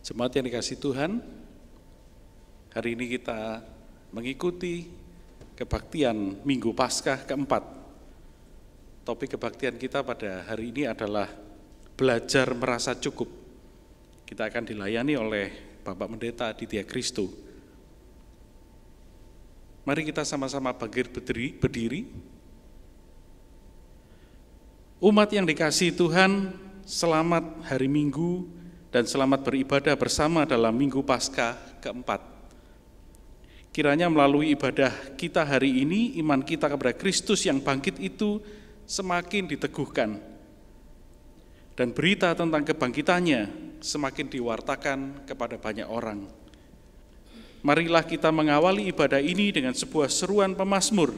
Jemaat yang dikasihi Tuhan, hari ini kita mengikuti kebaktian Minggu Paskah keempat. Topik kebaktian kita pada hari ini adalah belajar merasa cukup. Kita akan dilayani oleh Bapak Pendeta Aditya Kristo. Mari kita sama-sama bangkit berdiri. Umat yang dikasihi Tuhan, selamat hari Minggu dan selamat beribadah bersama dalam Minggu Paskah keempat. Kiranya melalui ibadah kita hari ini, iman kita kepada Kristus yang bangkit itu semakin diteguhkan. Dan berita tentang kebangkitannya semakin diwartakan kepada banyak orang. Marilah kita mengawali ibadah ini dengan sebuah seruan pemazmur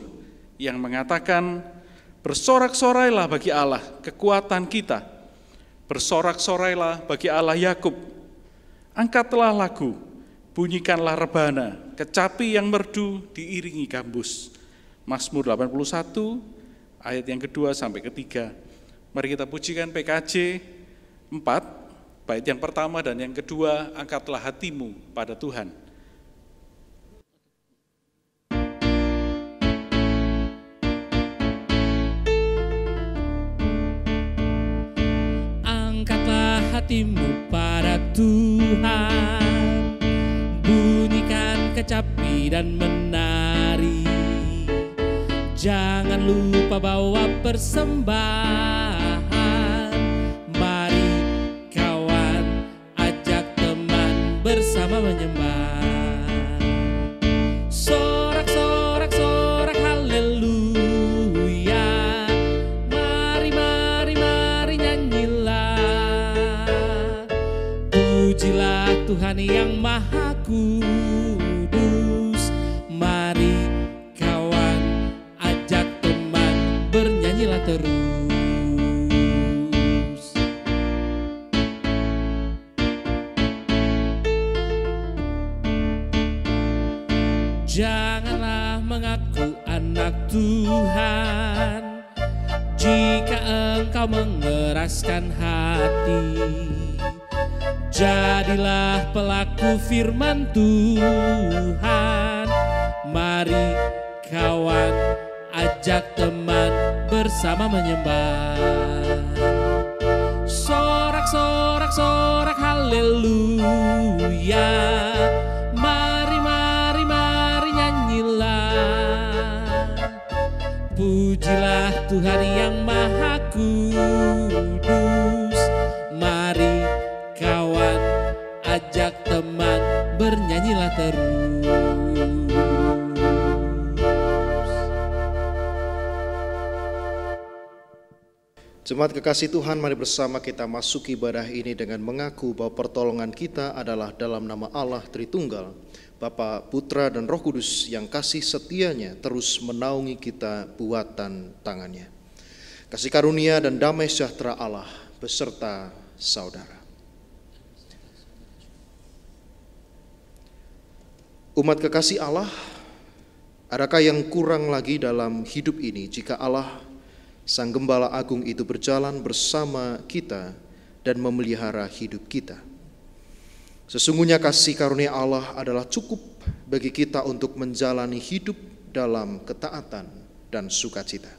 yang mengatakan, bersorak-sorailah bagi Allah kekuatan kita. Bersorak-sorailah bagi Allah Yakub, angkatlah lagu, bunyikanlah rebana, kecapi yang merdu diiringi gambus. Mazmur 81 ayat yang kedua sampai ketiga. Mari kita pujikan PKJ 4, bait yang pertama dan yang kedua, angkatlah hatimu pada Tuhan. Hatimu pada Tuhan, bunyikan kecapi dan menari. Jangan lupa bawa persembahan. Mari kawan, ajak teman bersama menyembah. Sorak-sorak sorak haleluya. Pujilah Tuhan yang Maha Kudus. Mari kawan, ajak teman, bernyanyilah terus. Janganlah mengaku anak Tuhan jika engkau mengeraskan hati. Jadilah pelaku firman Tuhan. Mari kawan, ajak teman bersama menyembah. Sorak-sorak sorak haleluya. Mari mari mari nyanyilah. Pujilah Tuhan yang Maha Kudus. Mari kawan, ajak teman, bernyanyilah terus. Jemaat kekasih Tuhan, mari bersama kita masuk ibadah ini dengan mengaku bahwa pertolongan kita adalah dalam nama Allah Tritunggal, Bapa, Putra, dan Roh Kudus yang kasih setianya terus menaungi kita buatan tangannya. Kasih karunia dan damai sejahtera Allah beserta saudara. Umat kekasih Allah, adakah yang kurang lagi dalam hidup ini jika Allah, Sang Gembala Agung itu berjalan bersama kita dan memelihara hidup kita? Sesungguhnya kasih karunia Allah adalah cukup bagi kita untuk menjalani hidup dalam ketaatan dan sukacita.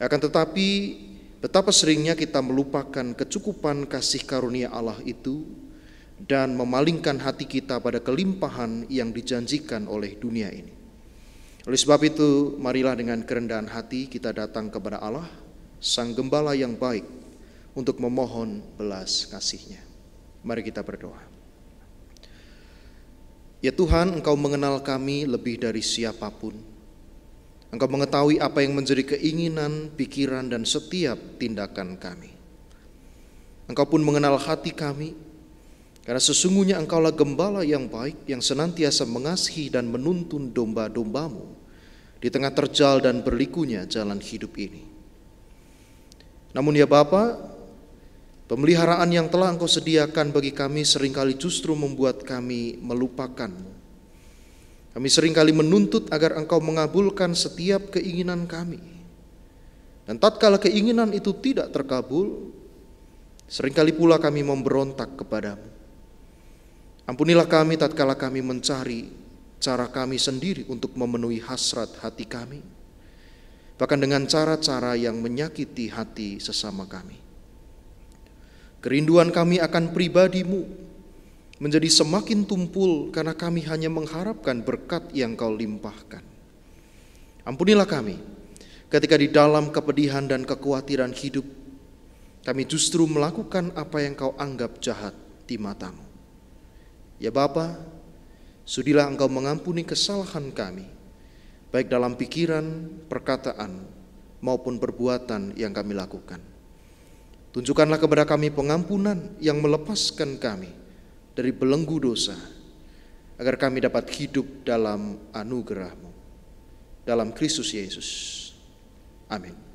Akan tetapi, betapa seringnya kita melupakan kecukupan kasih karunia Allah itu dan memalingkan hati kita pada kelimpahan yang dijanjikan oleh dunia ini. Oleh sebab itu, marilah dengan kerendahan hati kita datang kepada Allah, Sang Gembala yang baik, untuk memohon belas kasih-Nya. Mari kita berdoa. Ya Tuhan, Engkau mengenal kami lebih dari siapapun. Engkau mengetahui apa yang menjadi keinginan, pikiran, dan setiap tindakan kami. Engkau pun mengenal hati kami, karena sesungguhnya Engkaulah Gembala yang baik yang senantiasa mengasihi dan menuntun domba-dombamu di tengah terjal dan berlikunya jalan hidup ini. Namun ya Bapa, pemeliharaan yang telah Engkau sediakan bagi kami seringkali justru membuat kami melupakan-Mu. Kami seringkali menuntut agar Engkau mengabulkan setiap keinginan kami. Dan tatkala keinginan itu tidak terkabul, seringkali pula kami memberontak kepadamu. Ampunilah kami tatkala kami mencari cara kami sendiri untuk memenuhi hasrat hati kami, bahkan dengan cara-cara yang menyakiti hati sesama kami. Kerinduan kami akan pribadi-Mu menjadi semakin tumpul karena kami hanya mengharapkan berkat yang Kau limpahkan. Ampunilah kami ketika di dalam kepedihan dan kekhawatiran hidup, kami justru melakukan apa yang Kau anggap jahat di mata-Mu. Ya Bapa, sudilah Engkau mengampuni kesalahan kami, baik dalam pikiran, perkataan, maupun perbuatan yang kami lakukan. Tunjukkanlah kepada kami pengampunan yang melepaskan kami dari belenggu dosa, agar kami dapat hidup dalam anugerah-Mu. Dalam Kristus Yesus. Amin.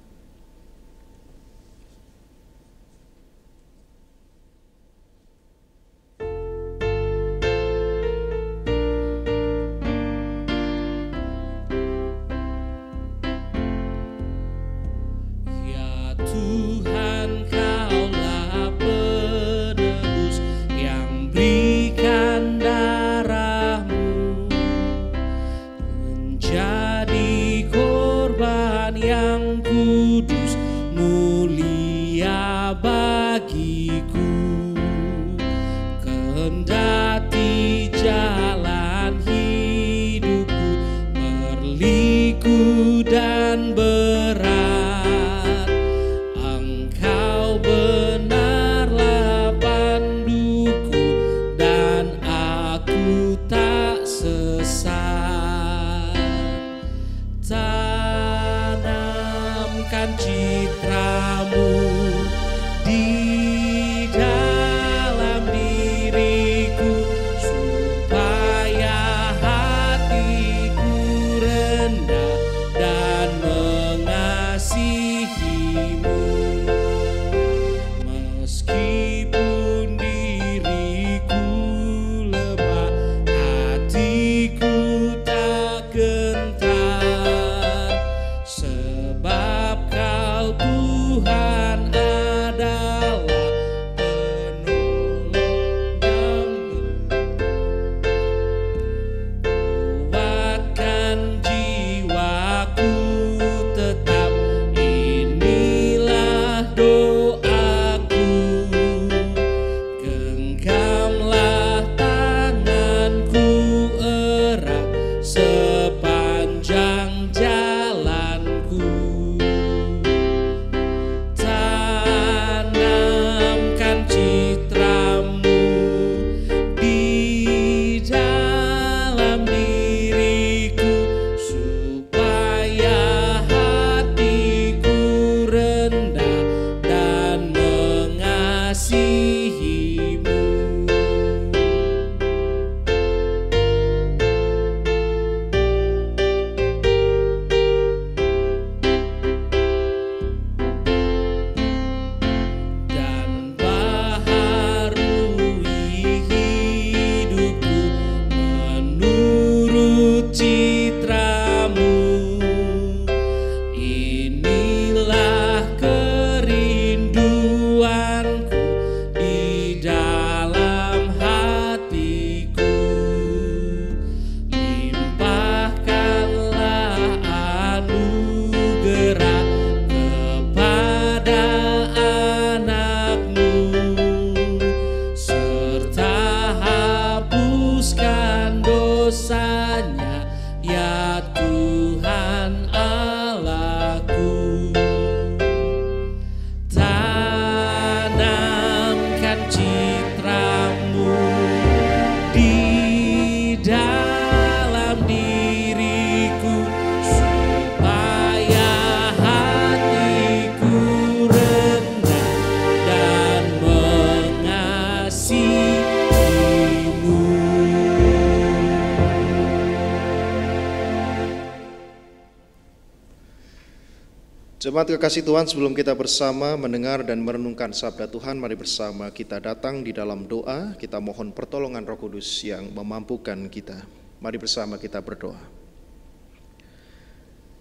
Jemaat kekasih Tuhan, sebelum kita bersama mendengar dan merenungkan sabda Tuhan, mari bersama kita datang di dalam doa. Kita mohon pertolongan Roh Kudus yang memampukan kita. Mari bersama kita berdoa.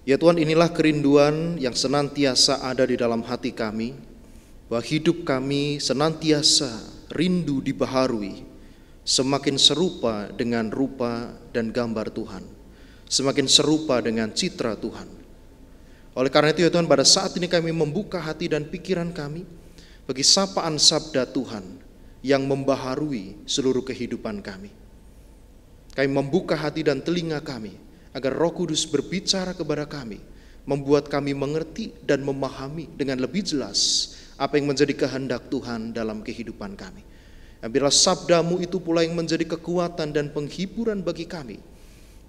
Ya Tuhan, inilah kerinduan yang senantiasa ada di dalam hati kami, bahwa hidup kami senantiasa rindu dibaharui semakin serupa dengan rupa dan gambar Tuhan, semakin serupa dengan citra Tuhan. Oleh karena itu ya Tuhan, pada saat ini kami membuka hati dan pikiran kami bagi sapaan sabda Tuhan yang membaharui seluruh kehidupan kami. Kami membuka hati dan telinga kami agar Roh Kudus berbicara kepada kami, membuat kami mengerti dan memahami dengan lebih jelas apa yang menjadi kehendak Tuhan dalam kehidupan kami. Biarlah sabdamu itu pula yang menjadi kekuatan dan penghiburan bagi kami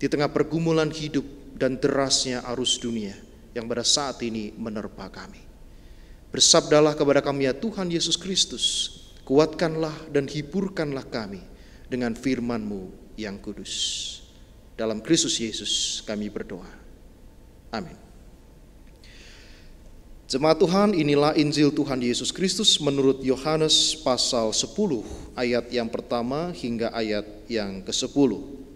di tengah pergumulan hidup dan derasnya arus dunia yang pada saat ini menerpa kami. Bersabdalah kepada kami ya Tuhan Yesus Kristus, kuatkanlah dan hiburkanlah kami dengan firman-Mu yang kudus. Dalam Kristus Yesus kami berdoa. Amin. Jemaat Tuhan, inilah Injil Tuhan Yesus Kristus menurut Yohanes pasal 10 ayat yang pertama hingga ayat yang ke-10.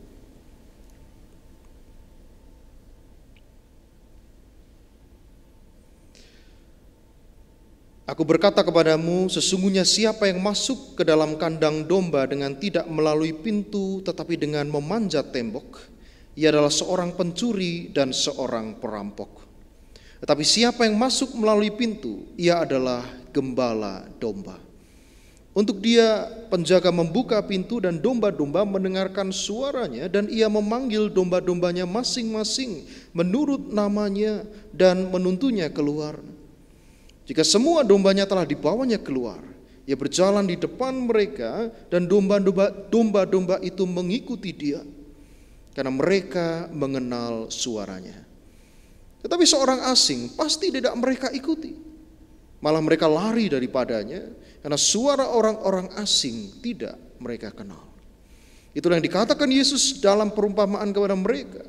Aku berkata kepadamu, sesungguhnya siapa yang masuk ke dalam kandang domba dengan tidak melalui pintu tetapi dengan memanjat tembok, ia adalah seorang pencuri dan seorang perampok. Tetapi siapa yang masuk melalui pintu, ia adalah gembala domba. Untuk dia penjaga membuka pintu dan domba-domba mendengarkan suaranya, dan ia memanggil domba-dombanya masing-masing menurut namanya dan menuntunnya keluar. Jika semua dombanya telah dibawanya keluar, ia berjalan di depan mereka dan domba-domba itu mengikuti dia karena mereka mengenal suaranya. Tetapi seorang asing pasti tidak mereka ikuti, malah mereka lari daripadanya karena suara orang-orang asing tidak mereka kenal. Itulah yang dikatakan Yesus dalam perumpamaan kepada mereka.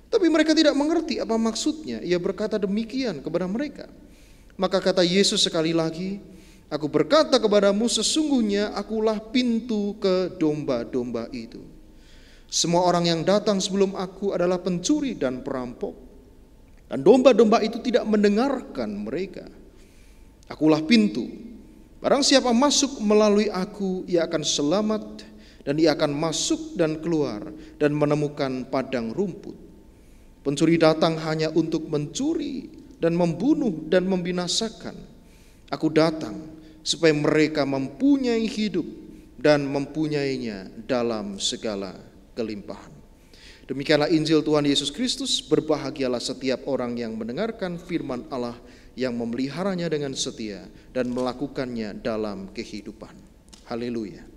Tapi mereka tidak mengerti apa maksudnya. Ia berkata demikian kepada mereka. Maka kata Yesus sekali lagi, aku berkata kepadamu, sesungguhnya akulah pintu ke domba-domba itu. Semua orang yang datang sebelum aku adalah pencuri dan perampok, dan domba-domba itu tidak mendengarkan mereka. Akulah pintu. Barang siapa masuk melalui aku, ia akan selamat, dan ia akan masuk dan keluar dan menemukan padang rumput. Pencuri datang hanya untuk mencuri dan membunuh dan membinasakan. Aku datang supaya mereka mempunyai hidup dan mempunyainya dalam segala kelimpahan. Demikianlah Injil Tuhan Yesus Kristus. Berbahagialah setiap orang yang mendengarkan firman Allah, yang memeliharanya dengan setia dan melakukannya dalam kehidupan. Haleluya.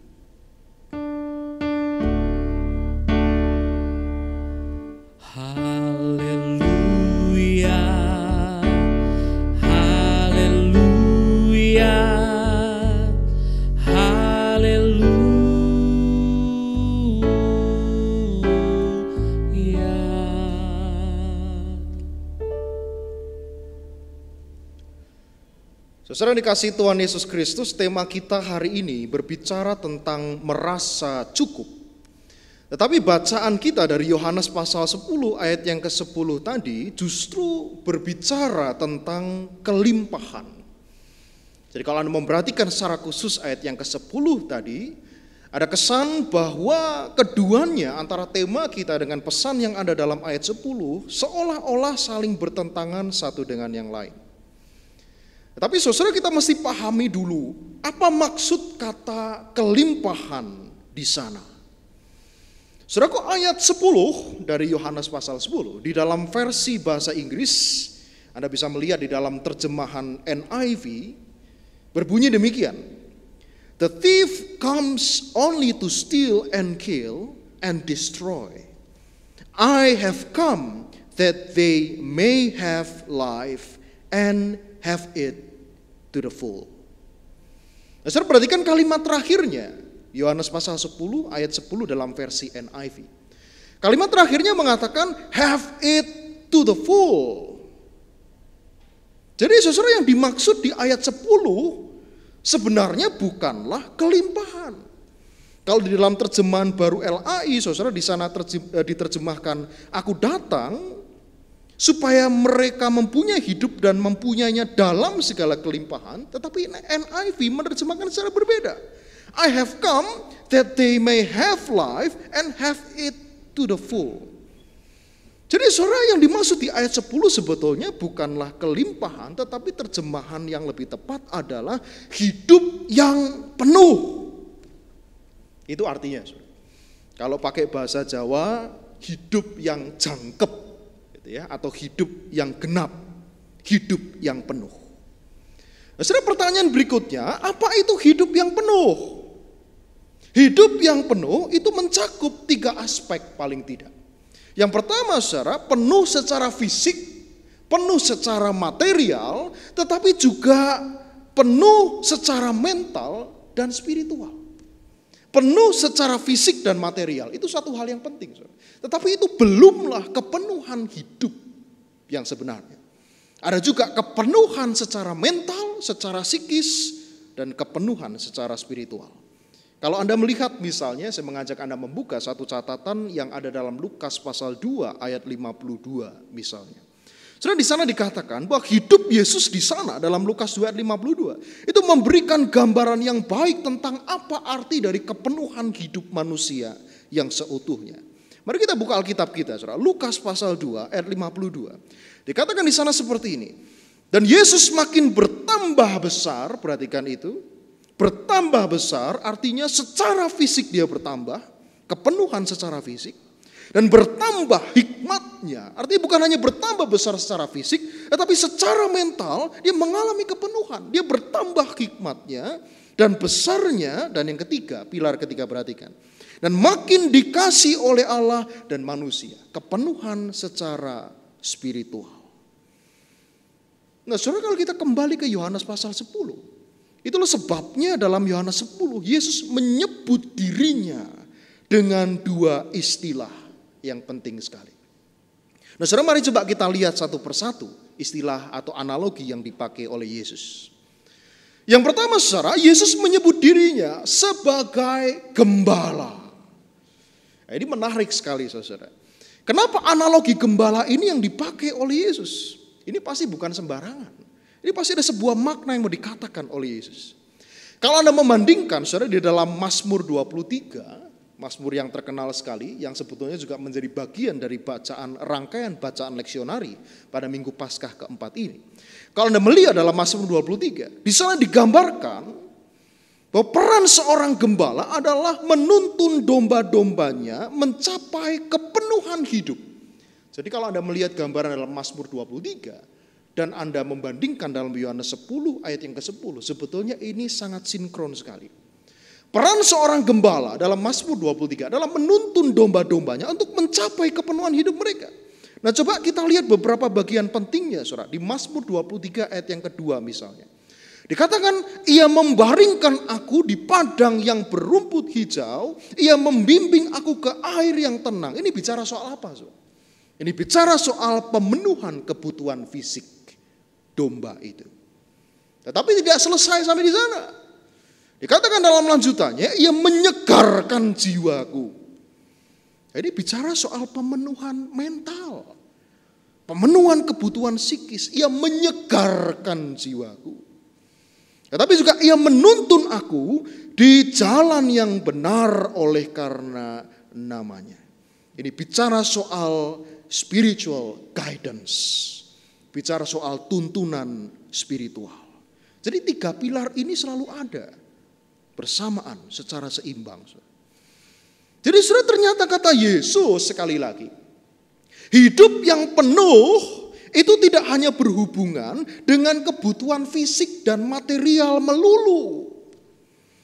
Saudara dikasihi Tuhan Yesus Kristus, tema kita hari ini berbicara tentang merasa cukup. Tetapi bacaan kita dari Yohanes pasal 10 ayat yang ke-10 tadi justru berbicara tentang kelimpahan. Jadi kalau Anda memperhatikan secara khusus ayat yang ke-10 tadi, ada kesan bahwa keduanya antara tema kita dengan pesan yang ada dalam ayat 10 seolah-olah saling bertentangan satu dengan yang lain. Tapi saudara, kita mesti pahami dulu apa maksud kata kelimpahan di sana. Saudara, kok ayat 10 dari Yohanes pasal 10 di dalam versi bahasa Inggris, Anda bisa melihat di dalam terjemahan NIV berbunyi demikian. The thief comes only to steal and kill and destroy. I have come that they may have life and have it to the full. Nah, saudara perhatikan kalimat terakhirnya, Yohanes pasal 10 ayat 10 dalam versi NIV. Kalimat terakhirnya mengatakan have it to the full. Jadi saudara, yang dimaksud di ayat 10 sebenarnya bukanlah kelimpahan. Kalau di dalam terjemahan baru LAI, saudara, di sana diterjemahkan aku datang supaya mereka mempunyai hidup dan mempunyainya dalam segala kelimpahan. Tetapi NIV menerjemahkan secara berbeda. I have come that they may have life and have it to the full. Jadi saudara, yang dimaksud di ayat 10 sebetulnya bukanlah kelimpahan, tetapi terjemahan yang lebih tepat adalah hidup yang penuh. Itu artinya, saudara. Kalau pakai bahasa Jawa, hidup yang jangkep, gitu ya, atau hidup yang genap, hidup yang penuh. Nah, saudara, pertanyaan berikutnya, apa itu hidup yang penuh? Hidup yang penuh itu mencakup 3 aspek paling tidak. Yang pertama, saudara, penuh secara fisik, penuh secara material, tetapi juga penuh secara mental dan spiritual. Penuh secara fisik dan material, itu satu hal yang penting, saudara. Tetapi itu belumlah kepenuhan hidup yang sebenarnya. Ada juga kepenuhan secara mental, secara psikis, dan kepenuhan secara spiritual. Kalau Anda melihat misalnya, saya mengajak Anda membuka satu catatan yang ada dalam Lukas pasal 2 ayat 52 misalnya. Saudara, di sana dikatakan bahwa hidup Yesus di sana dalam Lukas 2 ayat 52 itu memberikan gambaran yang baik tentang apa arti dari kepenuhan hidup manusia yang seutuhnya. Mari kita buka Alkitab kita, saudara. Lukas pasal 2 ayat 52. Dikatakan di sana seperti ini. Dan Yesus makin bertambah besar, perhatikan itu. Bertambah besar artinya secara fisik dia bertambah, kepenuhan secara fisik. Dan bertambah hikmatnya, artinya bukan hanya bertambah besar secara fisik, tetapi secara mental dia mengalami kepenuhan. Dia bertambah hikmatnya dan besarnya, dan yang ketiga, pilar ketiga perhatikan. Dan makin dikasih oleh Allah dan manusia, kepenuhan secara spiritual. Nah, saudara, kalau kita kembali ke Yohanes pasal 10, itulah sebabnya dalam Yohanes 10 Yesus menyebut dirinya dengan 2 istilah yang penting sekali. Nah, saudara, mari coba kita lihat satu persatu istilah atau analogi yang dipakai oleh Yesus. Yang pertama, saudara, Yesus menyebut dirinya sebagai gembala. Nah, ini menarik sekali, saudara. Kenapa analogi gembala ini yang dipakai oleh Yesus? Ini pasti bukan sembarangan. Ini pasti ada sebuah makna yang mau dikatakan oleh Yesus. Kalau Anda membandingkan, saudara, di dalam Mazmur 23, Mazmur yang terkenal sekali, yang sebetulnya juga menjadi bagian dari rangkaian bacaan leksionari pada Minggu Paskah keempat ini. Kalau Anda melihat dalam Mazmur 23, di sana digambarkan bahwa peran seorang gembala adalah menuntun domba-dombanya mencapai kepenuhan hidup. Jadi kalau Anda melihat gambaran dalam Mazmur 23 dan Anda membandingkan dalam Yohanes 10 ayat yang ke-10, sebetulnya ini sangat sinkron sekali. Peran seorang gembala dalam Mazmur 23 adalah menuntun domba-dombanya untuk mencapai kepenuhan hidup mereka. Nah, coba kita lihat beberapa bagian pentingnya, saudara, di Mazmur 23 ayat yang kedua misalnya. Dikatakan, ia membaringkan aku di padang yang berumput hijau, ia membimbing aku ke air yang tenang. Ini bicara soal apa, saudara? Ini bicara soal pemenuhan kebutuhan fisik domba itu. Tetapi tidak selesai sampai di sana. Dikatakan dalam lanjutannya, ia menyegarkan jiwaku. Jadi bicara soal pemenuhan mental. Pemenuhan kebutuhan psikis. Ia menyegarkan jiwaku. Tetapi juga ia menuntun aku di jalan yang benar oleh karena namanya. Ini bicara soal spiritual guidance. Bicara soal tuntunan spiritual. Jadi 3 pilar ini selalu ada bersamaan secara seimbang. Jadi sudah ternyata kata Yesus sekali lagi, hidup yang penuh itu tidak hanya berhubungan dengan kebutuhan fisik dan material melulu,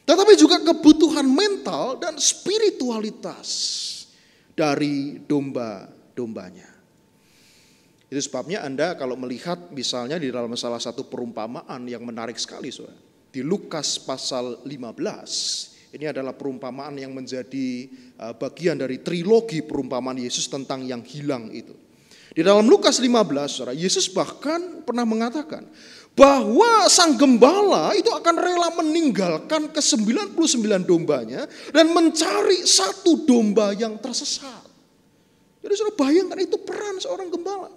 tetapi juga kebutuhan mental dan spiritualitas dari domba-dombanya. Itu sebabnya Anda kalau melihat misalnya di dalam salah satu perumpamaan yang menarik sekali, saudara, di Lukas pasal 15, ini adalah perumpamaan yang menjadi bagian dari trilogi perumpamaan Yesus tentang yang hilang itu. Di dalam Lukas 15, saudara, Yesus bahkan pernah mengatakan bahwa sang gembala itu akan rela meninggalkan ke-99 dombanya dan mencari satu domba yang tersesat. Jadi saudara bayangkan, itu peran seorang gembala.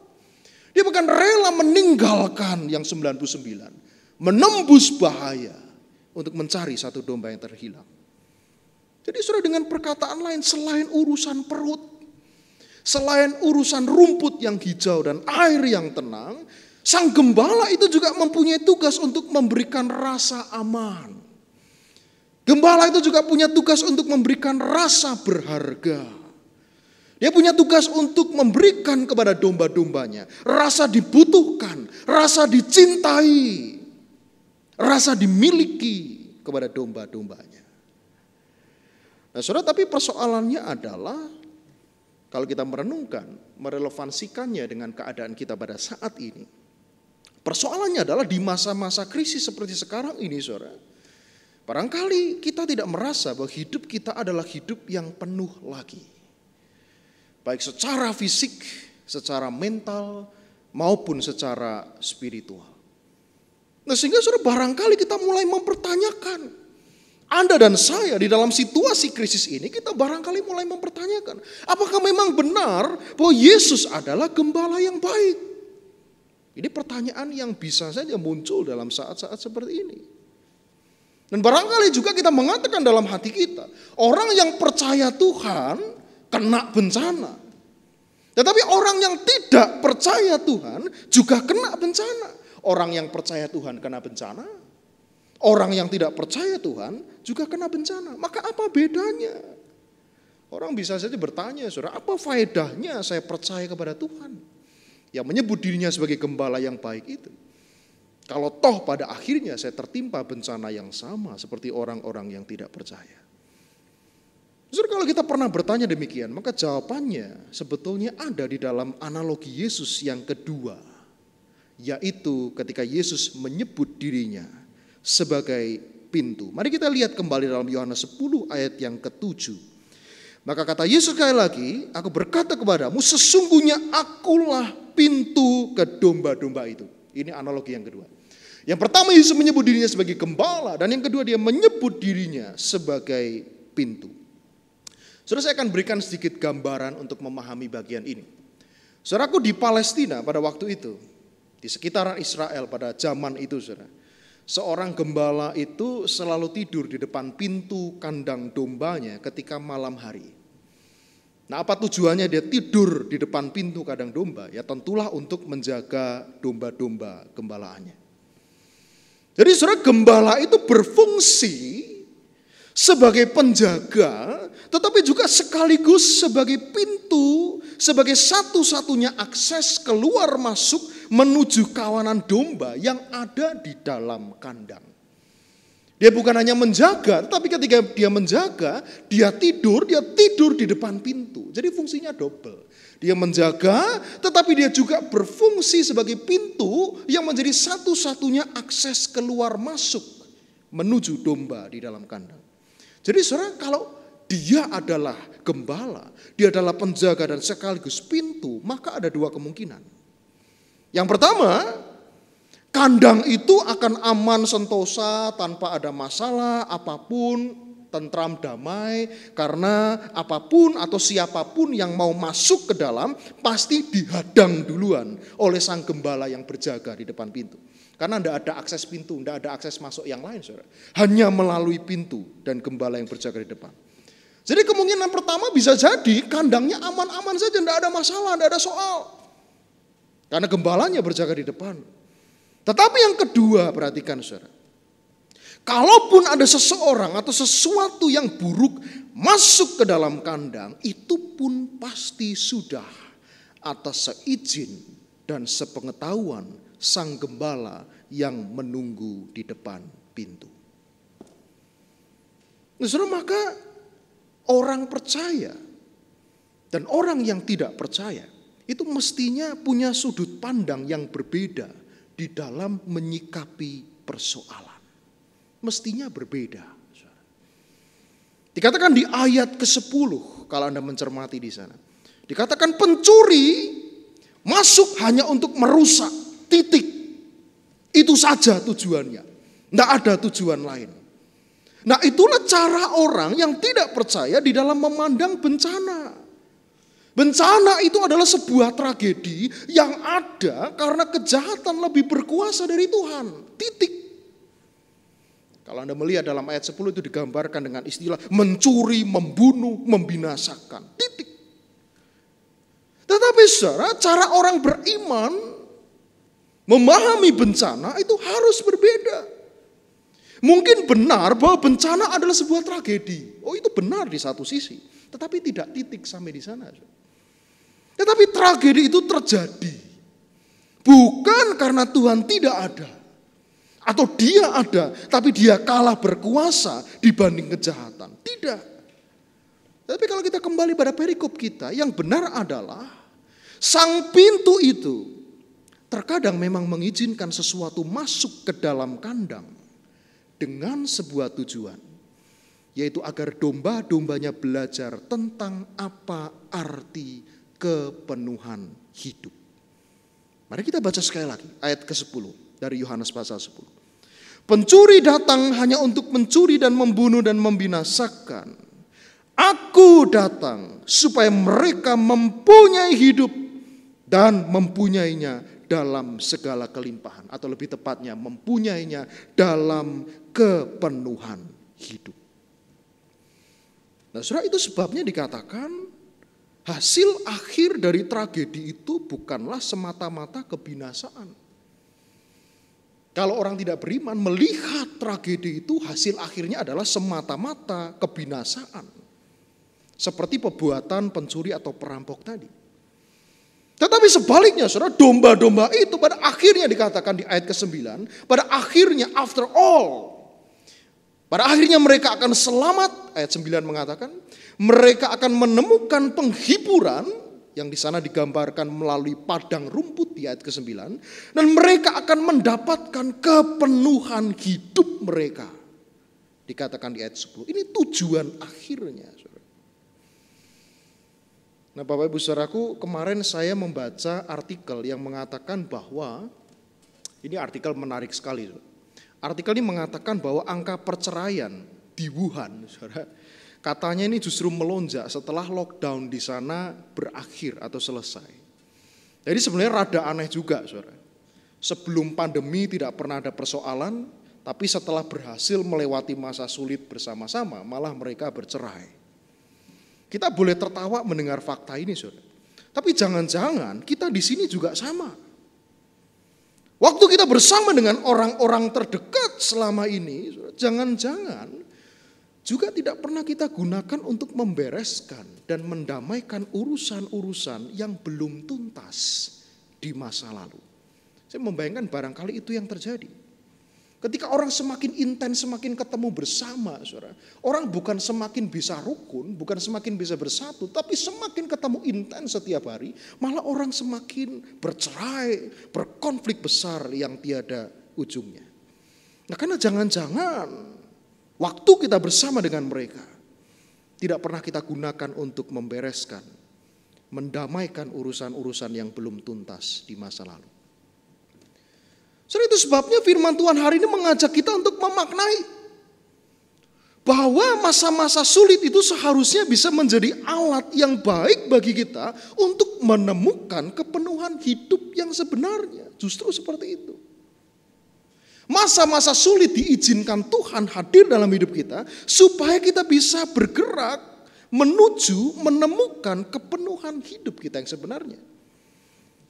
Dia bahkan rela meninggalkan yang 99, menembus bahaya untuk mencari satu domba yang terhilang. Jadi saudara, dengan perkataan lain, selain urusan perut, selain urusan rumput yang hijau dan air yang tenang, sang gembala itu juga mempunyai tugas untuk memberikan rasa aman. Gembala itu juga punya tugas untuk memberikan rasa berharga. Dia punya tugas untuk memberikan kepada domba-dombanya rasa dibutuhkan, rasa dicintai, rasa dimiliki kepada domba-dombanya. Nah saudara, tapi persoalannya adalah kalau kita merenungkan, merelevansikannya dengan keadaan kita pada saat ini. Persoalannya adalah di masa-masa krisis seperti sekarang ini saudara. Barangkali kita tidak merasa bahwa hidup kita adalah hidup yang penuh lagi. Baik secara fisik, secara mental, maupun secara spiritual. Nah sehingga saudara, barangkali kita mulai mempertanyakan. Anda dan saya di dalam situasi krisis ini, kita barangkali mulai mempertanyakan, apakah memang benar bahwa Yesus adalah gembala yang baik? Ini pertanyaan yang bisa saja muncul dalam saat-saat seperti ini. Dan barangkali juga kita mengatakan dalam hati kita, orang yang percaya Tuhan kena bencana. Tetapi orang yang tidak percaya Tuhan juga kena bencana. Orang yang percaya Tuhan kena bencana, orang yang tidak percaya Tuhan juga kena bencana. Maka apa bedanya? Orang bisa saja bertanya, saudara, apa faedahnya saya percaya kepada Tuhan yang menyebut dirinya sebagai gembala yang baik itu? Kalau toh pada akhirnya saya tertimpa bencana yang sama seperti orang-orang yang tidak percaya. Saudara, kalau kita pernah bertanya demikian, maka jawabannya sebetulnya ada di dalam analogi Yesus yang kedua, yaitu ketika Yesus menyebut dirinya sebagai pintu. Mari kita lihat kembali dalam Yohanes 10 ayat yang ke-7. Maka kata Yesus sekali lagi, aku berkata kepadamu, sesungguhnya akulah pintu ke domba-domba itu. Ini analogi yang kedua. Yang pertama Yesus menyebut dirinya sebagai gembala, dan yang kedua dia menyebut dirinya sebagai pintu. Saudara, saya akan berikan sedikit gambaran untuk memahami bagian ini. Saudaraku, di Palestina pada waktu itu, di sekitaran Israel pada zaman itu, saudara, seorang gembala itu selalu tidur di depan pintu kandang dombanya ketika malam hari. Nah, apa tujuannya dia tidur di depan pintu kandang domba? Ya tentulah untuk menjaga domba-domba gembalaannya. Jadi saudara, gembala itu berfungsi sebagai penjaga, tetapi juga sekaligus sebagai pintu, sebagai satu-satunya akses keluar masuk menuju kawanan domba yang ada di dalam kandang. Dia bukan hanya menjaga, tetapi ketika dia menjaga, dia tidur di depan pintu. Jadi fungsinya double. Dia menjaga, tetapi dia juga berfungsi sebagai pintu yang menjadi satu-satunya akses keluar masuk menuju domba di dalam kandang. Jadi saudara, kalau dia adalah gembala, dia adalah penjaga dan sekaligus pintu, maka ada dua kemungkinan. Yang pertama, kandang itu akan aman sentosa tanpa ada masalah apapun, tentram damai, karena apapun atau siapapun yang mau masuk ke dalam pasti dihadang duluan oleh sang gembala yang berjaga di depan pintu. Karena tidak ada akses pintu, tidak ada akses masuk yang lain, saudara. Hanya melalui pintu dan gembala yang berjaga di depan. Jadi kemungkinan pertama bisa jadi kandangnya aman-aman saja, tidak ada masalah, tidak ada soal. Karena gembalanya berjaga di depan. Tetapi yang kedua, perhatikan saudara. Kalaupun ada seseorang atau sesuatu yang buruk masuk ke dalam kandang, itu pun pasti sudah atas seizin dan sepengetahuan sang gembala yang menunggu di depan pintu. Nah, saudara, maka orang percaya dan orang yang tidak percaya itu mestinya punya sudut pandang yang berbeda di dalam menyikapi persoalan. Mestinya berbeda. Dikatakan di ayat ke-10 kalau Anda mencermati di sana. Dikatakan pencuri masuk hanya untuk merusak, titik. Itu saja tujuannya. Tidak ada tujuan lain. Nah, itulah cara orang yang tidak percaya di dalam memandang bencana. Bencana itu adalah sebuah tragedi yang ada karena kejahatan lebih berkuasa dari Tuhan. Titik. Kalau Anda melihat dalam ayat 10 itu digambarkan dengan istilah mencuri, membunuh, membinasakan. Titik. Tetapi saudara, cara orang beriman memahami bencana itu harus berbeda. Mungkin benar bahwa bencana adalah sebuah tragedi. Oh, itu benar di satu sisi. Tetapi tidak titik sampai di sana. Tetapi tragedi itu terjadi. Bukan karena Tuhan tidak ada. Atau dia ada, tapi dia kalah berkuasa dibanding kejahatan. Tidak. Tapi kalau kita kembali pada perikop kita, yang benar adalah sang pintu itu terkadang memang mengizinkan sesuatu masuk ke dalam kandang dengan sebuah tujuan. Yaitu agar domba-dombanya belajar tentang apa arti kepenuhan hidup. Mari kita baca sekali lagi ayat ke-10 dari Yohanes pasal 10. Pencuri datang hanya untuk mencuri dan membunuh dan membinasakan. Aku datang supaya mereka mempunyai hidup dan mempunyainya dalam segala kelimpahan. Atau lebih tepatnya mempunyainya dalam kepenuhan hidup. Nah, saudara, itu sebabnya dikatakan hasil akhir dari tragedi itu bukanlah semata-mata kebinasaan. Kalau orang tidak beriman melihat tragedi itu hasil akhirnya adalah semata-mata kebinasaan. Seperti perbuatan pencuri atau perampok tadi. Tetapi sebaliknya saudara, domba-domba itu pada akhirnya dikatakan di ayat ke-9. Pada akhirnya after all. Pada akhirnya mereka akan selamat. Ayat 9 mengatakan. Mereka akan menemukan penghiburan. Yang di sana digambarkan melalui padang rumput di ayat ke-9. Dan mereka akan mendapatkan kepenuhan hidup mereka. Dikatakan di ayat 10. Ini tujuan akhirnya. Nah, Bapak Ibu Saudaraku, kemarin saya membaca artikel yang mengatakan bahwa, ini artikel menarik sekali. Artikel ini mengatakan bahwa angka perceraian di Wuhan, saudara, katanya ini justru melonjak setelah lockdown di sana berakhir atau selesai. Jadi sebenarnya rada aneh juga, saudara. Sebelum pandemi tidak pernah ada persoalan, tapi setelah berhasil melewati masa sulit bersama-sama, malah mereka bercerai. Kita boleh tertawa mendengar fakta ini, saudara. Tapi jangan-jangan kita di sini juga sama. Waktu kita bersama dengan orang-orang terdekat selama ini, saudara, jangan-jangan juga tidak pernah kita gunakan untuk membereskan dan mendamaikan urusan-urusan yang belum tuntas di masa lalu. Saya membayangkan barangkali itu yang terjadi. Ketika orang semakin intens, semakin ketemu bersama, saudara, orang bukan semakin bisa rukun, bukan semakin bisa bersatu, tapi semakin ketemu intens setiap hari, malah orang semakin bercerai, berkonflik besar yang tiada ujungnya. Nah, karena jangan-jangan waktu kita bersama dengan mereka tidak pernah kita gunakan untuk membereskan, mendamaikan urusan-urusan yang belum tuntas di masa lalu. Itu sebabnya firman Tuhan hari ini mengajak kita untuk memaknai bahwa masa-masa sulit itu seharusnya bisa menjadi alat yang baik bagi kita untuk menemukan kepenuhan hidup yang sebenarnya. Justru seperti itu. Masa-masa sulit diizinkan Tuhan hadir dalam hidup kita supaya kita bisa bergerak menuju menemukan kepenuhan hidup kita yang sebenarnya.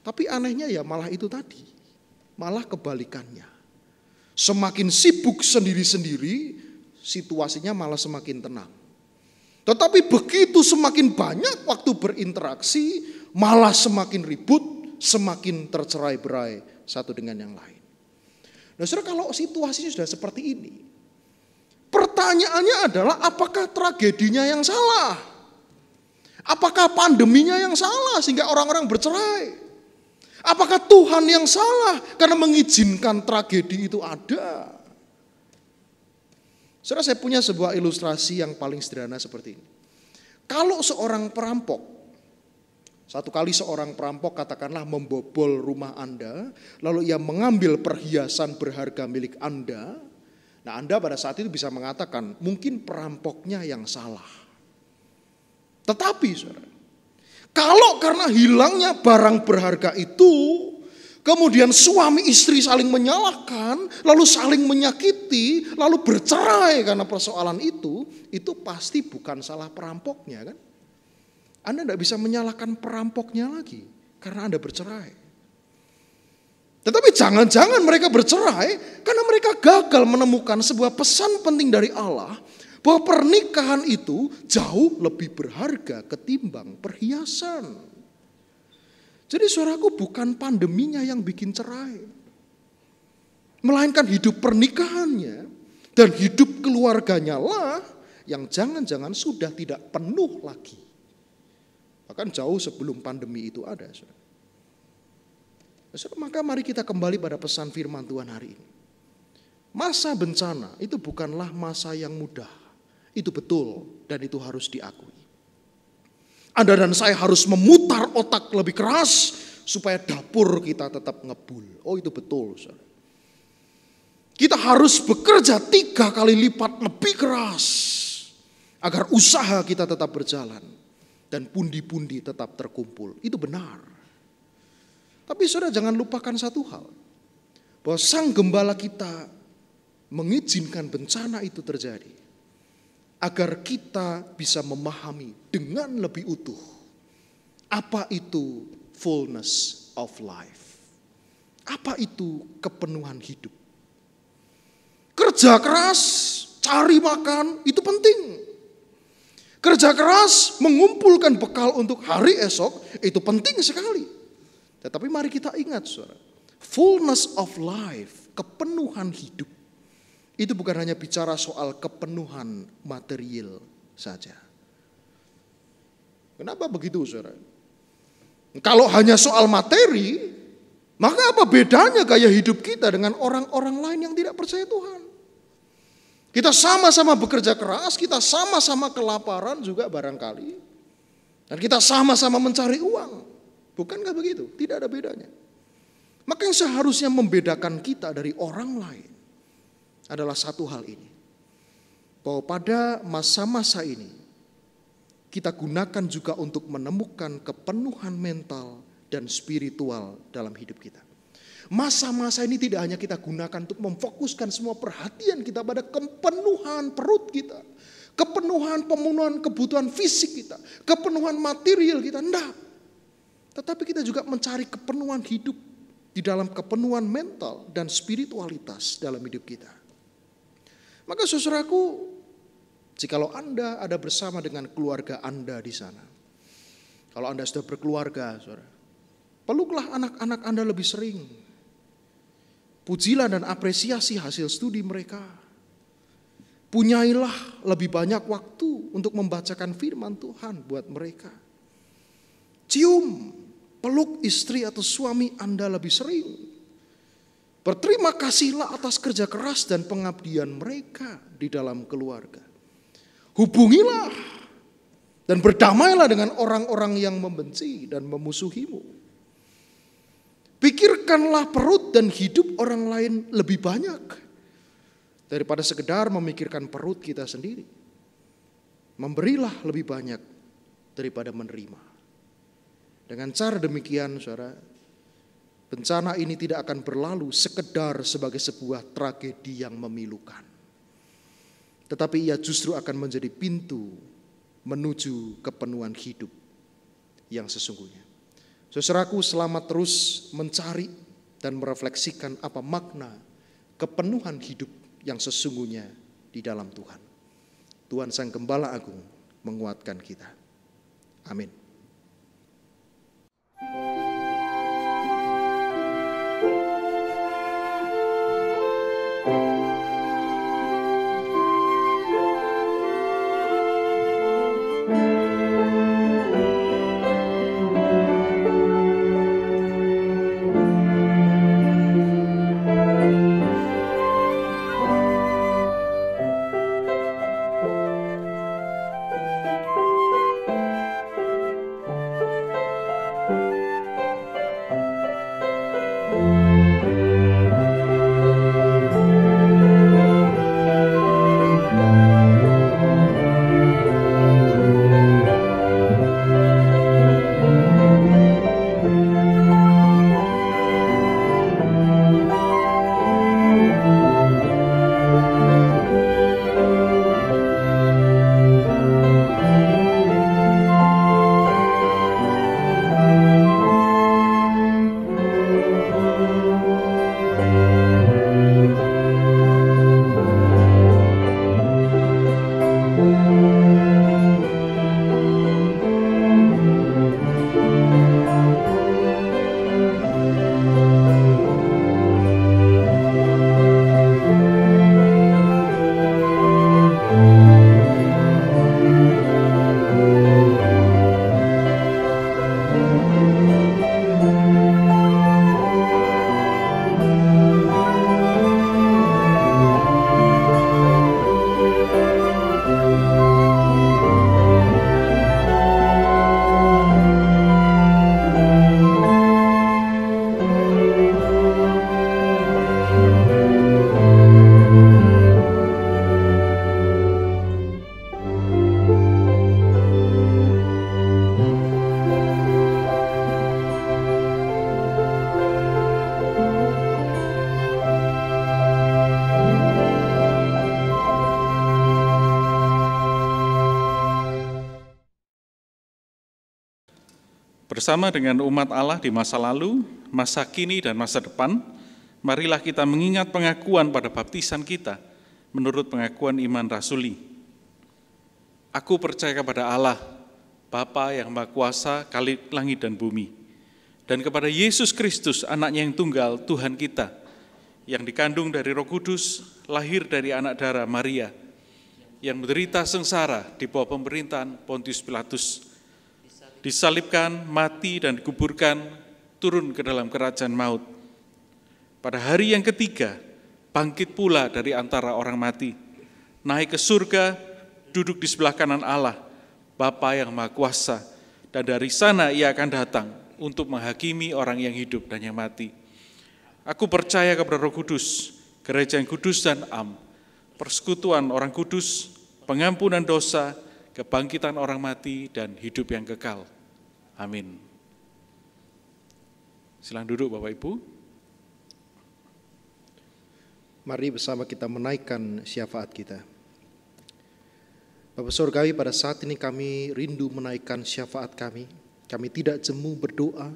Tapi anehnya ya malah itu tadi, malah kebalikannya. Semakin sibuk sendiri-sendiri, situasinya malah semakin tenang. Tetapi begitu semakin banyak waktu berinteraksi, malah semakin ribut, semakin tercerai-berai satu dengan yang lain. Nah, saudara, kalau situasinya sudah seperti ini, pertanyaannya adalah apakah tragedinya yang salah? Apakah pandeminya yang salah sehingga orang-orang bercerai? Apakah Tuhan yang salah karena mengizinkan tragedi itu ada? Saudara, saya punya sebuah ilustrasi yang paling sederhana seperti ini. Kalau seorang perampok, satu kali seorang perampok katakanlah membobol rumah Anda, lalu ia mengambil perhiasan berharga milik Anda. Nah, Anda pada saat itu bisa mengatakan mungkin perampoknya yang salah. Tetapi saudara, kalau karena hilangnya barang berharga itu, kemudian suami istri saling menyalahkan, lalu saling menyakiti, lalu bercerai karena persoalan itu pasti bukan salah perampoknya kan? Anda tidak bisa menyalahkan perampoknya lagi karena Anda bercerai. Tetapi jangan-jangan mereka bercerai karena mereka gagal menemukan sebuah pesan penting dari Allah bahwa pernikahan itu jauh lebih berharga ketimbang perhiasan. Jadi saudaraku, bukan pandeminya yang bikin cerai, melainkan hidup pernikahannya dan hidup keluarganya lah yang jangan-jangan sudah tidak penuh lagi. Bahkan jauh sebelum pandemi itu ada. Saudara. Maka mari kita kembali pada pesan firman Tuhan hari ini. Masa bencana itu bukanlah masa yang mudah. Itu betul dan itu harus diakui. Anda dan saya harus memutar otak lebih keras supaya dapur kita tetap ngebul. Oh itu betul. Saudara. Kita harus bekerja 3 kali lipat lebih keras agar usaha kita tetap berjalan dan pundi-pundi tetap terkumpul. Itu benar. Tapi saudara jangan lupakan satu hal. Bahwa Sang Gembala kita mengizinkan bencana itu terjadi agar kita bisa memahami dengan lebih utuh apa itu fullness of life. Apa itu kepenuhan hidup. Kerja keras, cari makan itu penting. Kerja keras mengumpulkan bekal untuk hari esok itu penting sekali. Tetapi mari kita ingat saudara, fullness of life, kepenuhan hidup, itu bukan hanya bicara soal kepenuhan material saja. Kenapa begitu saudara? Kalau hanya soal materi, maka apa bedanya gaya hidup kita dengan orang-orang lain yang tidak percaya Tuhan? Kita sama-sama bekerja keras, kita sama-sama kelaparan juga barangkali. Dan kita sama-sama mencari uang. Bukankah begitu? Tidak ada bedanya. Maka yang seharusnya membedakan kita dari orang lain adalah satu hal ini. Bahwa pada masa-masa ini, kita gunakan juga untuk menemukan kepenuhan mental dan spiritual dalam hidup kita. Masa-masa ini tidak hanya kita gunakan untuk memfokuskan semua perhatian kita pada kepenuhan perut kita, kepenuhan pemenuhan kebutuhan fisik kita, kepenuhan material kita, enggak. Tetapi kita juga mencari kepenuhan hidup di dalam kepenuhan mental dan spiritualitas dalam hidup kita. Maka saudaraku, jikalau Anda ada bersama dengan keluarga Anda di sana, kalau Anda sudah berkeluarga, saudara, peluklah anak-anak Anda lebih sering. Pujilah dan apresiasi hasil studi mereka. Punyailah lebih banyak waktu untuk membacakan firman Tuhan buat mereka. Cium, peluk istri atau suami Anda lebih sering. Berterima kasihlah atas kerja keras dan pengabdian mereka di dalam keluarga. Hubungilah dan berdamailah dengan orang-orang yang membenci dan memusuhimu. Pikirkanlah perut dan hidup orang lain lebih banyak daripada sekedar memikirkan perut kita sendiri. Memberilah lebih banyak daripada menerima. Dengan cara demikian, saudara, bencana ini tidak akan berlalu sekedar sebagai sebuah tragedi yang memilukan. Tetapi ia justru akan menjadi pintu menuju kepenuhan hidup yang sesungguhnya. Saudaraku, selamat terus mencari dan merefleksikan apa makna kepenuhan hidup yang sesungguhnya di dalam Tuhan. Tuhan Sang Gembala Agung menguatkan kita. Amin. Bersama dengan umat Allah di masa lalu, masa kini, dan masa depan, marilah kita mengingat pengakuan pada baptisan kita menurut pengakuan iman rasuli. Aku percaya kepada Allah, Bapa yang Maha Kuasa, Khalik langit dan bumi, dan kepada Yesus Kristus, anaknya yang tunggal, Tuhan kita, yang dikandung dari Roh Kudus, lahir dari anak darah Maria, yang menderita sengsara di bawah pemerintahan Pontius Pilatus, disalibkan, mati, dan dikuburkan, turun ke dalam kerajaan maut. Pada hari yang ketiga, bangkit pula dari antara orang mati, naik ke surga, duduk di sebelah kanan Allah, Bapa yang Maha Kuasa, dan dari sana Ia akan datang untuk menghakimi orang yang hidup dan yang mati. Aku percaya kepada Roh Kudus, gereja yang kudus dan am, persekutuan orang kudus, pengampunan dosa, kebangkitan orang mati, dan hidup yang kekal. Amin. Silakan duduk Bapak Ibu. Mari bersama kita menaikkan syafaat kita. Bapa Surgawi, pada saat ini kami rindu menaikkan syafaat kami. Kami tidak jemu berdoa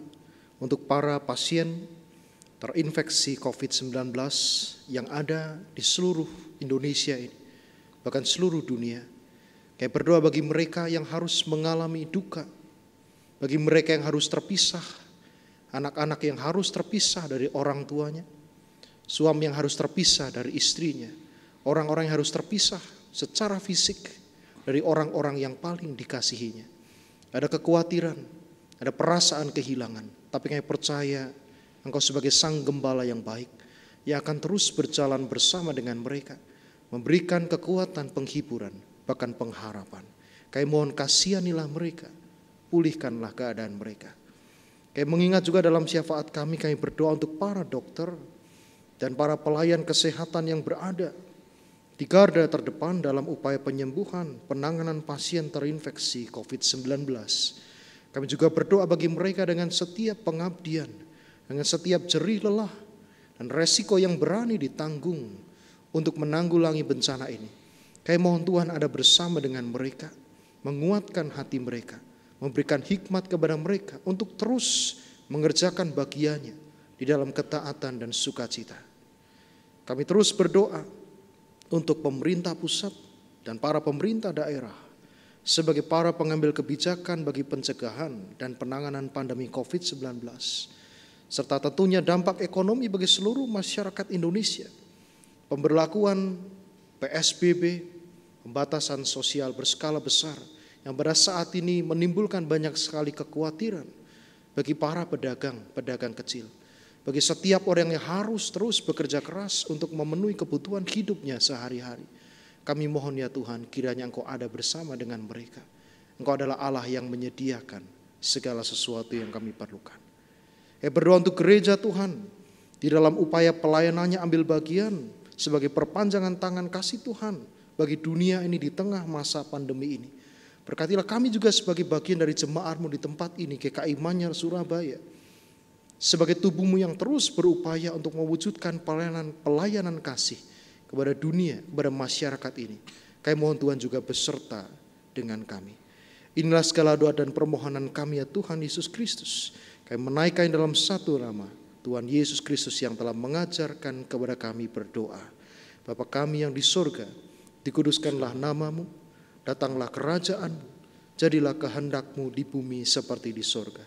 untuk para pasien terinfeksi COVID-19 yang ada di seluruh Indonesia ini, bahkan seluruh dunia. Kami berdoa bagi mereka yang harus mengalami duka, bagi mereka yang harus terpisah, anak-anak yang harus terpisah dari orang tuanya, suami yang harus terpisah dari istrinya, orang-orang yang harus terpisah secara fisik dari orang-orang yang paling dikasihinya. Ada kekhawatiran, ada perasaan kehilangan, tapi kami percaya Engkau sebagai Sang Gembala yang baik, yang akan terus berjalan bersama dengan mereka, memberikan kekuatan, penghiburan, bahkan pengharapan. Kami mohon kasihanilah mereka, pulihkanlah keadaan mereka. Kami mengingat juga dalam syafaat kami berdoa untuk para dokter dan para pelayan kesehatan yang berada di garda terdepan dalam upaya penyembuhan, penanganan pasien terinfeksi COVID-19. Kami juga berdoa bagi mereka dengan setiap pengabdian, dengan setiap jerih lelah dan resiko yang berani ditanggung untuk menanggulangi bencana ini. Kami mohon Tuhan ada bersama dengan mereka, menguatkan hati mereka, memberikan hikmat kepada mereka untuk terus mengerjakan bagiannya di dalam ketaatan dan sukacita. Kami terus berdoa untuk pemerintah pusat dan para pemerintah daerah sebagai para pengambil kebijakan bagi pencegahan dan penanganan pandemi COVID-19, serta tentunya dampak ekonomi bagi seluruh masyarakat Indonesia. Pemberlakuan PSBB, pembatasan sosial berskala besar yang pada saat ini menimbulkan banyak sekali kekhawatiran bagi para pedagang kecil, bagi setiap orang yang harus terus bekerja keras untuk memenuhi kebutuhan hidupnya sehari-hari. Kami mohon ya Tuhan, kiranya Engkau ada bersama dengan mereka. Engkau adalah Allah yang menyediakan segala sesuatu yang kami perlukan. Berdoa untuk gereja Tuhan, di dalam upaya pelayanannya ambil bagian sebagai perpanjangan tangan kasih Tuhan bagi dunia ini di tengah masa pandemi ini. Berkatilah kami juga sebagai bagian dari jemaat-Mu di tempat ini, GKI Manyar Surabaya, sebagai tubuh-Mu yang terus berupaya untuk mewujudkan pelayanan kasih kepada dunia, kepada masyarakat ini. Kami mohon Tuhan juga beserta dengan kami. Inilah segala doa dan permohonan kami ya Tuhan Yesus Kristus. Kami menaikkan dalam satu nama Tuhan Yesus Kristus yang telah mengajarkan kepada kami berdoa. Bapa kami yang di surga, dikuduskanlah nama-Mu, datanglah kerajaan-Mu, jadilah kehendak-Mu di bumi seperti di surga.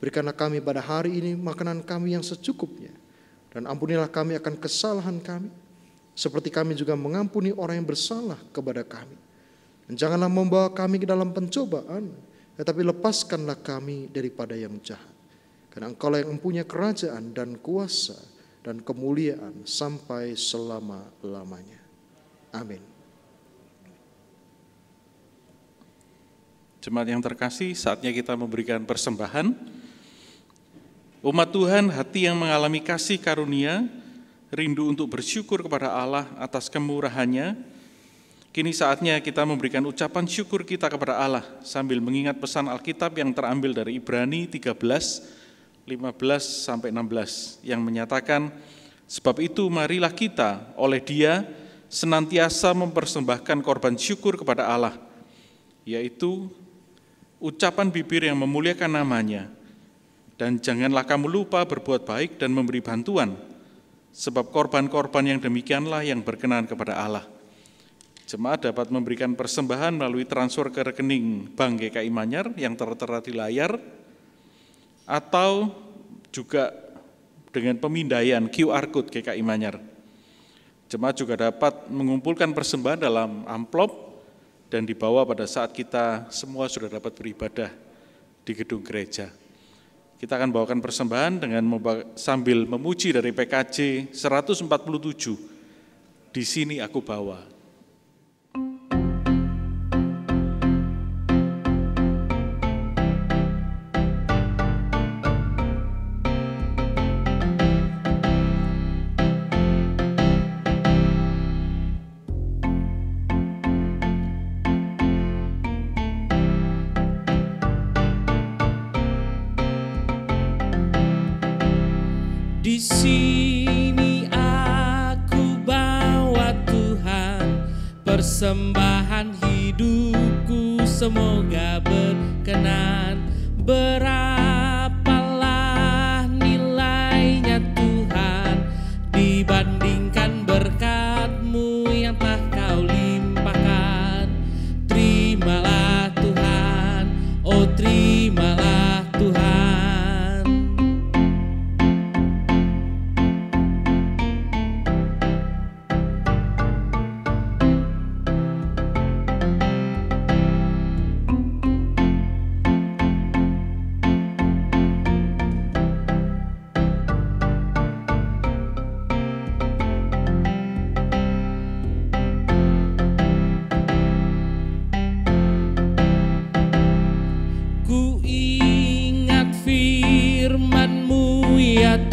Berikanlah kami pada hari ini makanan kami yang secukupnya, dan ampunilah kami akan kesalahan kami, seperti kami juga mengampuni orang yang bersalah kepada kami. Dan janganlah membawa kami ke dalam pencobaan, tetapi lepaskanlah kami daripada yang jahat. Karena Engkau yang mempunyai kerajaan dan kuasa dan kemuliaan sampai selama-lamanya. Amin. Jemaat yang terkasih, saatnya kita memberikan persembahan. Umat Tuhan, hati yang mengalami kasih karunia, rindu untuk bersyukur kepada Allah atas kemurahannya. Kini saatnya kita memberikan ucapan syukur kita kepada Allah sambil mengingat pesan Alkitab yang terambil dari Ibrani 13, 15-16 yang menyatakan, sebab itu marilah kita oleh Dia senantiasa mempersembahkan korban syukur kepada Allah, yaitu ucapan bibir yang memuliakan nama-Nya Dan janganlah kamu lupa berbuat baik dan memberi bantuan, sebab korban-korban yang demikianlah yang berkenan kepada Allah. Jemaat dapat memberikan persembahan melalui transfer ke rekening Bank GKI Manyar yang tertera di layar, atau juga dengan pemindaian QR Code GKI Manyar. Jemaat juga dapat mengumpulkan persembahan dalam amplop dan dibawa pada saat kita semua sudah dapat beribadah di gedung gereja. Kita akan bawakan persembahan dengan sambil memuji dari PKJ 147, Di Sini Aku Bawa. Di sini aku bawa Tuhan, persembahan hidupku semoga berkenan. Berapalah nilainya Tuhan dibandingkan berkat-Mu yang telah Kau limpahkan. Terimalah Tuhan, oh terimalah Tuhan.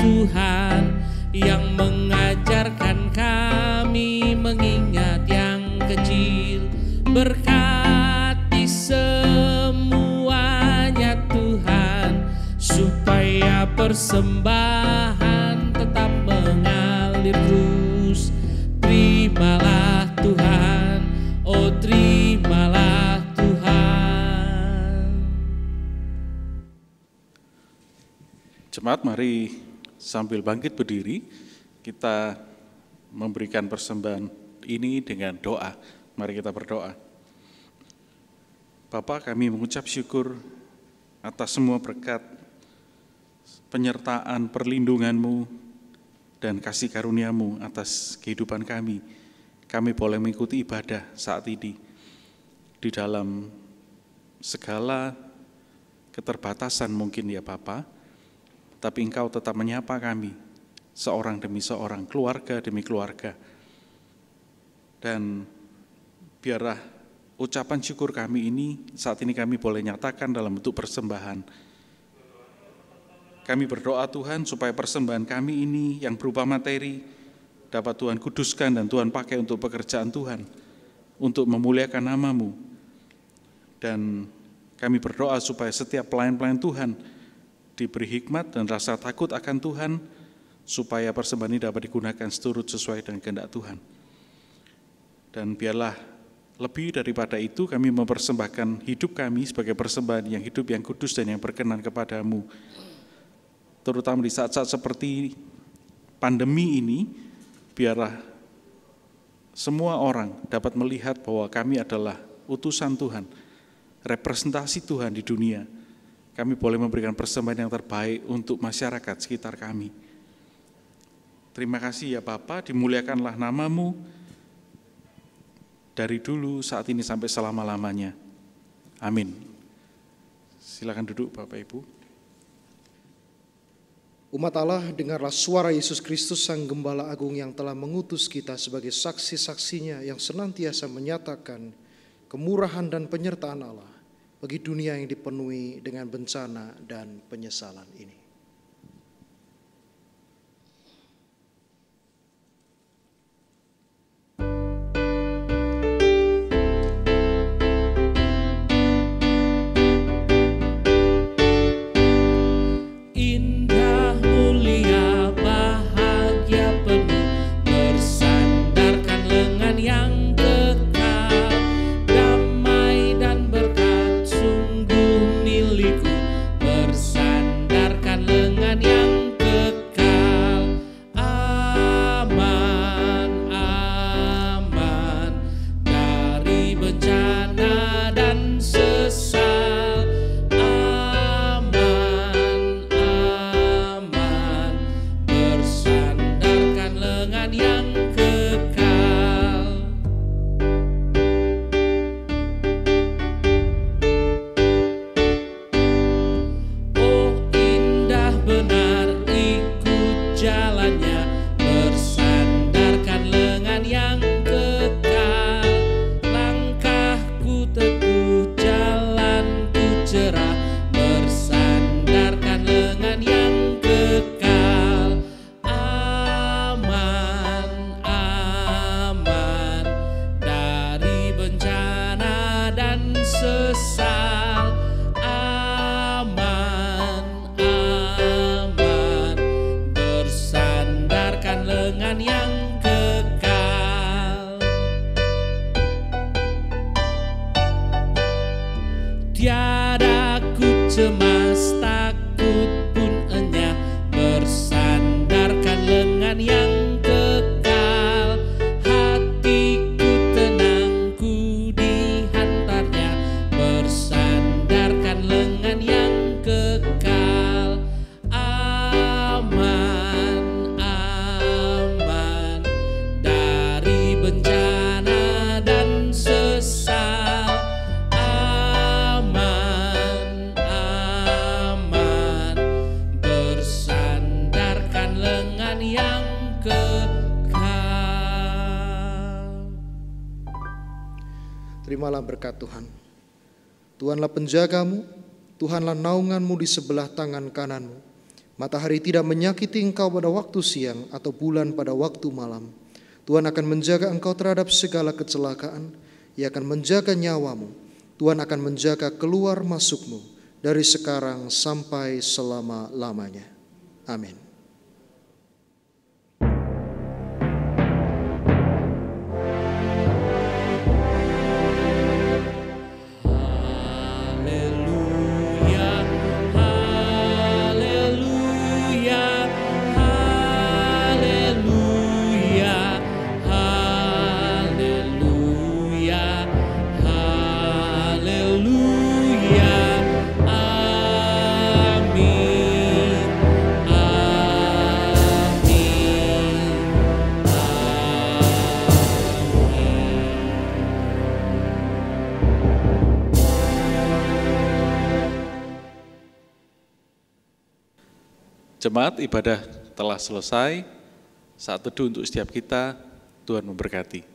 Tuhan yang mengajarkan kami mengingat yang kecil. Berkati semuanya Tuhan, supaya persembahan tetap mengalir terus. Terimalah Tuhan, oh terimalah Tuhan. Jemaat, mari sambil bangkit berdiri, kita memberikan persembahan ini dengan doa. Mari kita berdoa. Bapa, kami mengucap syukur atas semua berkat, penyertaan, perlindungan-Mu, dan kasih karunia-Mu atas kehidupan kami. Kami boleh mengikuti ibadah saat ini di dalam segala keterbatasan mungkin ya Bapa, tapi Engkau tetap menyapa kami, seorang demi seorang, keluarga demi keluarga. Dan biarlah ucapan syukur kami ini, saat ini kami boleh nyatakan dalam bentuk persembahan. Kami berdoa Tuhan supaya persembahan kami ini yang berupa materi, dapat Tuhan kuduskan dan Tuhan pakai untuk pekerjaan Tuhan, untuk memuliakan nama-Mu. Dan kami berdoa supaya setiap pelayan-pelayan Tuhan diberi hikmat dan rasa takut akan Tuhan, supaya persembahan ini dapat digunakan seturut sesuai dengan kehendak Tuhan. Dan biarlah lebih daripada itu kami mempersembahkan hidup kami sebagai persembahan yang hidup, yang kudus dan yang berkenan kepadamu. Terutama di saat-saat seperti pandemi ini, biarlah semua orang dapat melihat bahwa kami adalah utusan Tuhan, representasi Tuhan di dunia. Kami boleh memberikan persembahan yang terbaik untuk masyarakat sekitar kami. Terima kasih ya Bapa, dimuliakanlah nama-Mu dari dulu, saat ini sampai selama-lamanya. Amin. Silakan duduk Bapak Ibu. Umat Allah, dengarlah suara Yesus Kristus Sang Gembala Agung yang telah mengutus kita sebagai saksi-saksinya yang senantiasa menyatakan kemurahan dan penyertaan Allah bagi dunia yang dipenuhi dengan bencana dan penyesalan ini. Bersandarkan kekal. Terimalah berkat Tuhan. Tuhanlah penjagamu, Tuhanlah naunganmu di sebelah tangan kananmu. Matahari tidak menyakiti engkau pada waktu siang atau bulan pada waktu malam. Tuhan akan menjaga engkau terhadap segala kecelakaan. Ia akan menjaga nyawamu. Tuhan akan menjaga keluar masukmu dari sekarang sampai selama-lamanya. Amin. Jemaat, ibadah telah selesai. Saat teduh untuk setiap kita, Tuhan memberkati.